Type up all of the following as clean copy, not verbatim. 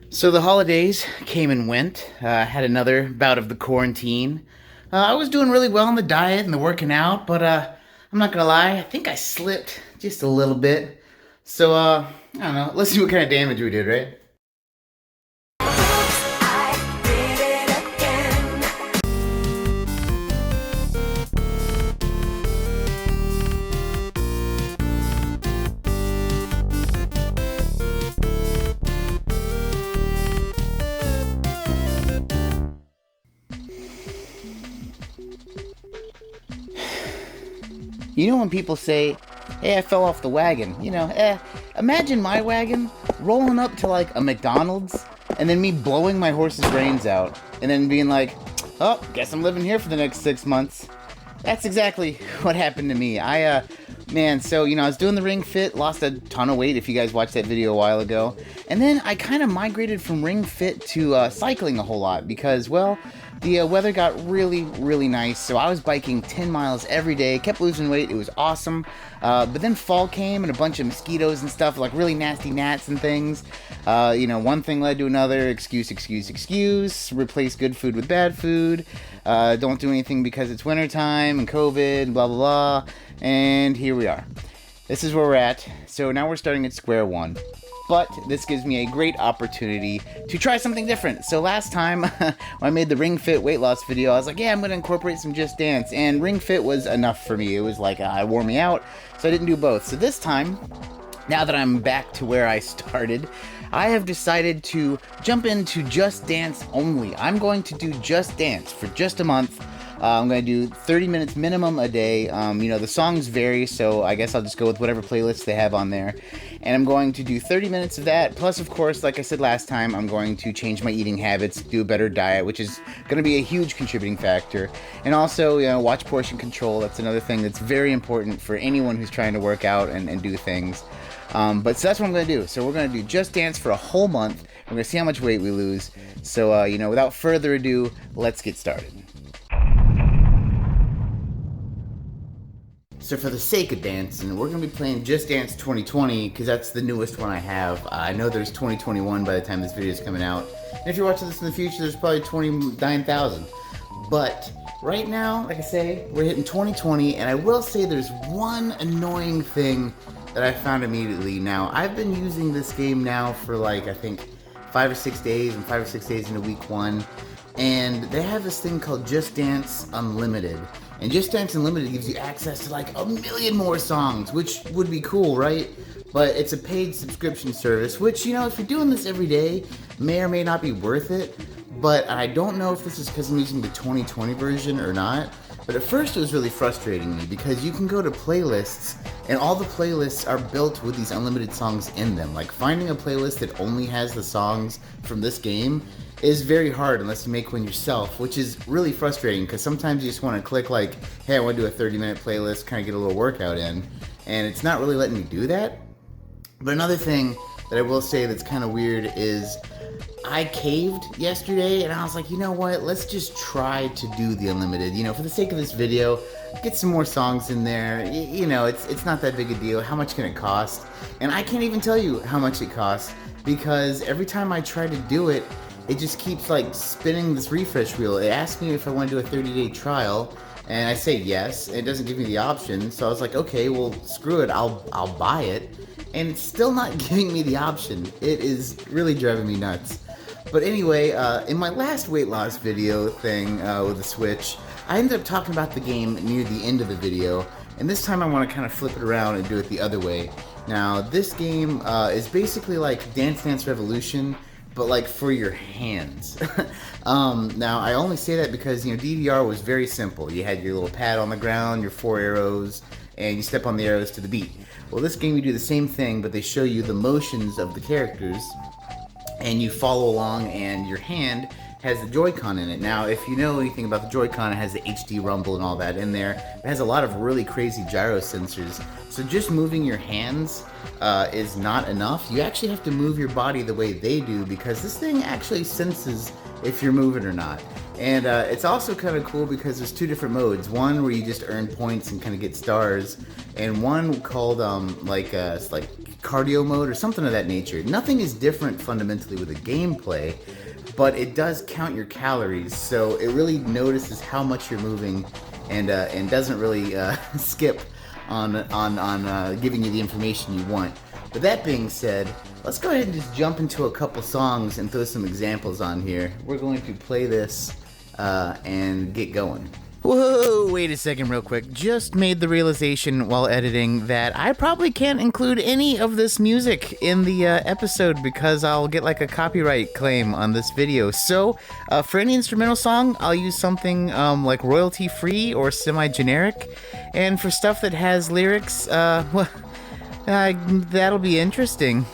So the holidays came and went. Had another bout of the quarantine. I was doing really well on the diet and the working out, but I'm not gonna lie, I think I slipped just a little bit. So I don't know. Let's see what kind of damage we did, right? You know when people say, "Hey, I fell off the wagon." Imagine my wagon rolling up to like a McDonald's, and then me blowing my horse's brains out, and then being like, "Oh, guess I'm living here for the next 6 months." That's exactly what happened to me. Man, so, I was doing the Ring Fit, lost a ton of weight if you guys watched that video a while ago. And then I kind of migrated from Ring Fit to cycling a whole lot because, well, the weather got really, really nice. So I was biking 10 miles every day, kept losing weight. It was awesome. But then fall came and a bunch of mosquitoes and stuff, like really nasty gnats and things. One thing led to another. Excuse. Replace good food with bad food. Don't do anything because it's wintertime and COVID, blah, blah, blah. And here we are. This is where we're at. So now we're starting at square one. But this gives me a great opportunity to try something different. So last time when I made the Ring Fit weight loss video, I was like, yeah, I'm going to incorporate some Just Dance. And Ring Fit was enough for me. It was like, it wore me out. So I didn't do both. So this time, now that I'm back to where I started, I have decided to jump into Just Dance only. I'm going to do Just Dance for just a month. I'm going to do 30 minutes minimum a day. The songs vary, so I guess I'll just go with whatever playlists they have on there. And I'm going to do 30 minutes of that. Plus, of course, like I said last time, I'm going to change my eating habits, do a better diet, which is going to be a huge contributing factor. And also, watch portion control. That's another thing that's very important for anyone who's trying to work out and do things. So that's what I'm going to do. So we're going to do Just Dance for a whole month. We're going to see how much weight we lose. So, without further ado, let's get started. So for the sake of dancing, we're going to be playing Just Dance 2020 because that's the newest one I have. I know there's 2021 by the time this video is coming out. And if you're watching this in the future, there's probably 29,000. But right now, like I say, we're hitting 2020, and I will say there's one annoying thing that I found immediately. Now, I've been using this game now for I think 5 or 6 days, and 5 or 6 days into week one. And they have this thing called Just Dance Unlimited. And Just Dance Unlimited gives you access to a million more songs, which would be cool, right? But it's a paid subscription service, which, if you're doing this every day, may or may not be worth it. But I don't know if this is because I'm using the 2020 version or not. But at first it was really frustrating me because you can go to playlists and all the playlists are built with these unlimited songs in them. Like finding a playlist that only has the songs from this game is very hard unless you make one yourself, which is really frustrating because sometimes you just want to click hey, I want to do a 30-minute playlist, kind of get a little workout in, and it's not really letting me do that. But another thing that I will say that's kind of weird is I caved yesterday and I was like, you know what, let's just try to do the unlimited, for the sake of this video, get some more songs in there. It's not that big a deal. How much can it cost? And I can't even tell you how much it costs because every time I try to do it, it just keeps spinning this refresh wheel. It asks me if I want to do a 30-day trial, and I say yes. It doesn't give me the option, so I was like, okay, well, screw it. I'll buy it, and it's still not giving me the option. It is really driving me nuts. But anyway, in my last weight loss video thing with the Switch, I ended up talking about the game near the end of the video, and this time I want to kind of flip it around and do it the other way. Now, this game is basically like Dance Dance Revolution, but for your hands. Now, I only say that because, DDR was very simple. You had your little pad on the ground, your 4 arrows, and you step on the arrows to the beat. Well, this game you do the same thing, but they show you the motions of the characters, and you follow along, and your hand has the Joy-Con in it. Now, if you know anything about the Joy-Con, it has the HD rumble and all that in there. It has a lot of really crazy gyro sensors. So just moving your hands is not enough. You actually have to move your body the way they do because this thing actually senses if you're moving or not. And it's also kind of cool because there's 2 different modes. One where you just earn points and kind of get stars, and one called cardio mode or something of that nature. Nothing is different fundamentally with the gameplay, but it does count your calories, so it really notices how much you're moving and doesn't really skip on giving you the information you want. But that being said, let's go ahead and just jump into a couple songs and throw some examples on here. We're going to play this and get going. Whoa, wait a second real quick. Just made the realization while editing that I probably can't include any of this music in the episode because I'll get like a copyright claim on this video. So for any instrumental song, I'll use something like royalty free or semi-generic. And for stuff that has lyrics, well, that'll be interesting.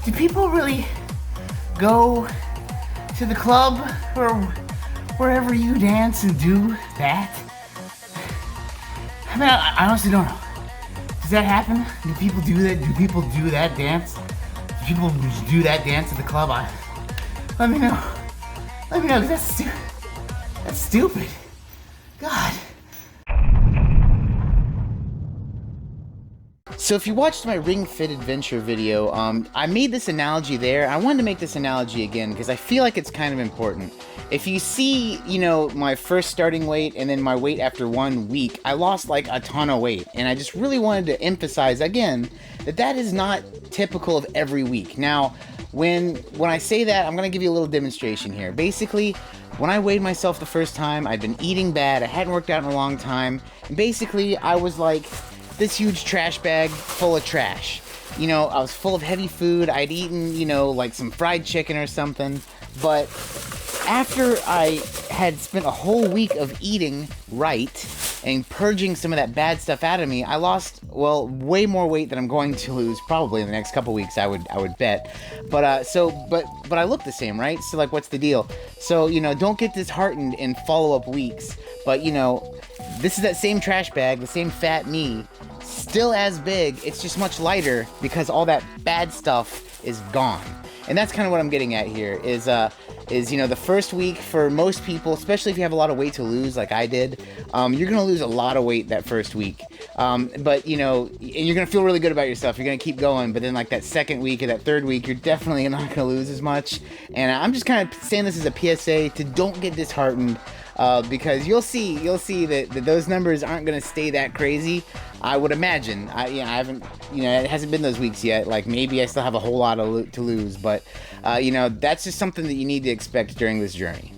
Do people really go to the club or wherever you dance and do that? I mean, I honestly don't know. Does that happen? Do people do that? Do people do that dance? Do people do that dance at the club? Let me know. Let me know, because that's stupid. God. So if you watched my Ring Fit Adventure video, I made this analogy there. I wanted to make this analogy again because I feel like it's kind of important. If you see, my first starting weight and then my weight after 1 week, I lost like a ton of weight. And I just really wanted to emphasize again that is not typical of every week. Now, when I say that, I'm going to give you a little demonstration here. Basically, when I weighed myself the first time, I'd been eating bad. I hadn't worked out in a long time. And basically, I was like this huge trash bag full of trash. I was full of heavy food. I'd eaten, like some fried chicken or something. But after I had spent a whole week of eating right and purging some of that bad stuff out of me, I lost, well, way more weight than I'm going to lose probably in the next couple weeks, I would bet. But I look the same, right? So like, what's the deal? So, don't get disheartened in follow-up weeks. But, this is that same trash bag, the same fat me, still as big. It's just much lighter because all that bad stuff is gone. And that's kind of what I'm getting at here is the first week for most people, especially if you have a lot of weight to lose like I did, you're going to lose a lot of weight that first week. But, and you're going to feel really good about yourself. You're going to keep going. But then like that second week or that third week, you're definitely not going to lose as much. And I'm just kind of saying this as a PSA to don't get disheartened. Because you'll see that those numbers aren't going to stay that crazy. I would imagine. I haven't, it hasn't been those weeks yet. Like maybe I still have a whole lot to lose, but that's just something that you need to expect during this journey.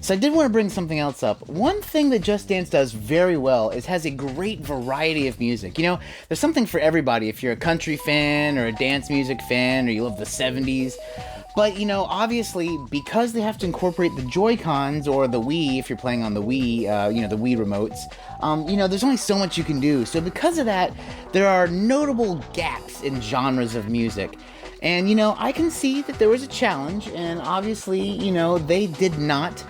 So I did want to bring something else up. One thing that Just Dance does very well is has a great variety of music. There's something for everybody. If you're a country fan or a dance music fan or you love the 70s. But, obviously, because they have to incorporate the Joy-Cons or the Wii, if you're playing on the Wii, the Wii remotes, there's only so much you can do. So because of that, there are notable gaps in genres of music. And, I can see that there was a challenge, and obviously, they did not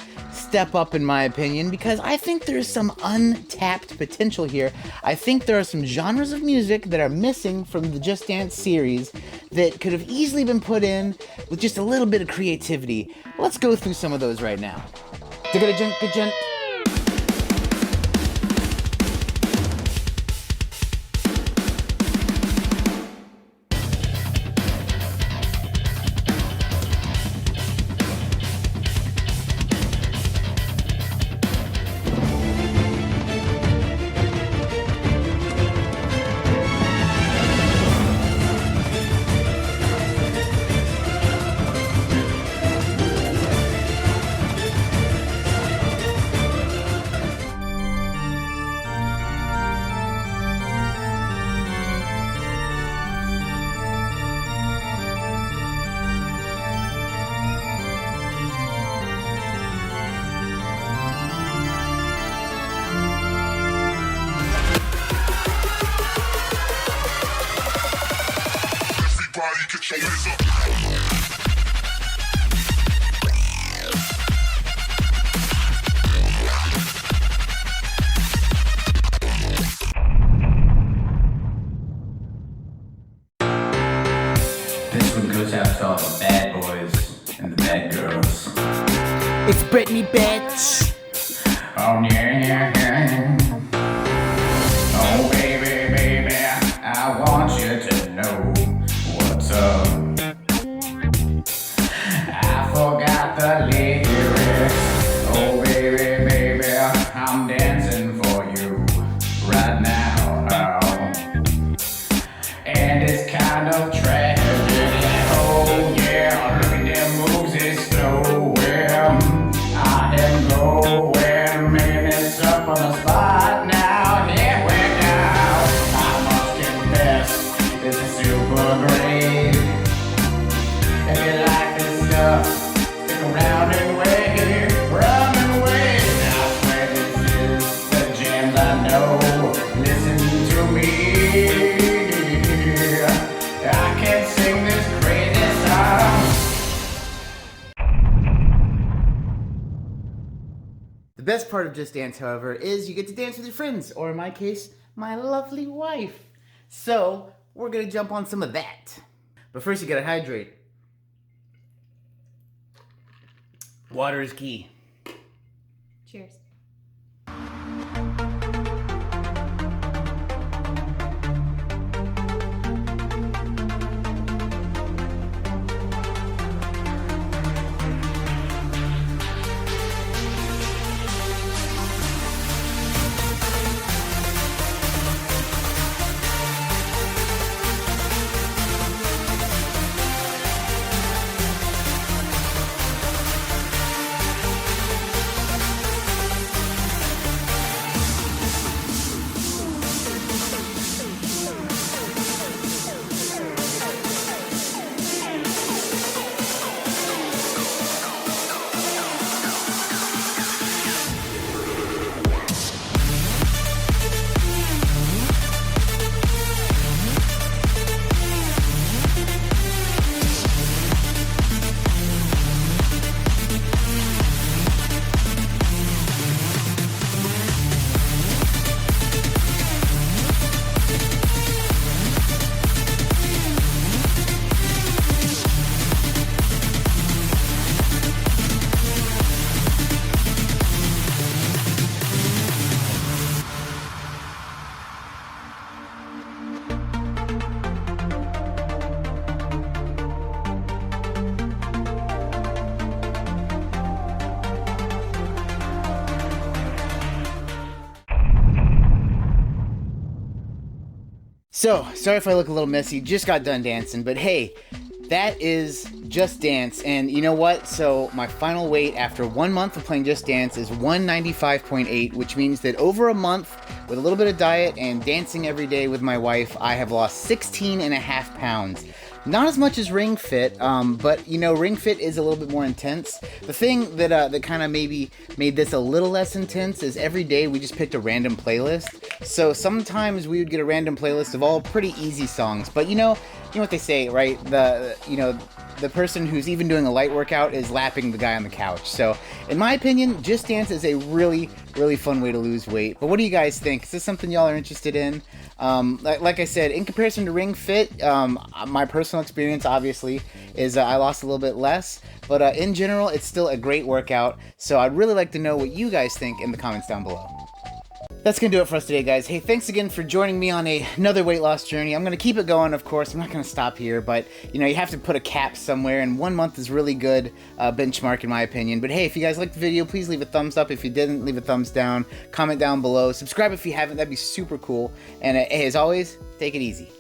step up in my opinion, because I think there's some untapped potential here. I think there are some genres of music that are missing from the Just Dance series that could have easily been put in with just a little bit of creativity. Let's go through some of those right now. This one goes out to all the bad boys and the bad girls. It's Britney, bitch. Oh yeah. Oh baby, baby, I want you to know what's up. I forgot the lyrics. Oh baby, baby, I'm dancing for you right now. And it's kind of tragic. Oh yeah, look at them moves, it's slow. I am going, minutes up on the spot now. Here we go. I must confess, this is super great. If you like this stuff, stick around and wait, run and wait. I swear this is the jams I know. Listen to me. I can't sing this crazy song. The best part of Just Dance, however, is you get to dance with your friends, or in my case, my lovely wife. So, we're gonna jump on some of that. But first you gotta hydrate. Water is key. Cheers. So, sorry if I look a little messy, just got done dancing, but hey, that is Just Dance, and you know what? So, my final weight after 1 month of playing Just Dance is 195.8, which means that over a month with a little bit of diet and dancing every day with my wife, I have lost 16.5 pounds. Not as much as Ring Fit, but you know, Ring Fit is a little bit more intense. The thing that kind of maybe made this a little less intense is every day we just picked a random playlist. So sometimes we would get a random playlist of all pretty easy songs, but you know what they say, right? The person who's even doing a light workout is lapping the guy on the couch. So, in my opinion, Just Dance is a really, really fun way to lose weight. But what do you guys think? Is this something y'all are interested in? Like I said, in comparison to Ring Fit, my personal experience, obviously, is I lost a little bit less. But in general, it's still a great workout. So, I'd really like to know what you guys think in the comments down below. That's going to do it for us today, guys. Hey, thanks again for joining me on another weight loss journey. I'm going to keep it going, of course. I'm not going to stop here, but, you know, you have to put a cap somewhere, and 1 month is really good benchmark, in my opinion. But, hey, if you guys liked the video, please leave a thumbs up. If you didn't, leave a thumbs down. Comment down below. Subscribe if you haven't. That'd be super cool. And, hey, as always, take it easy.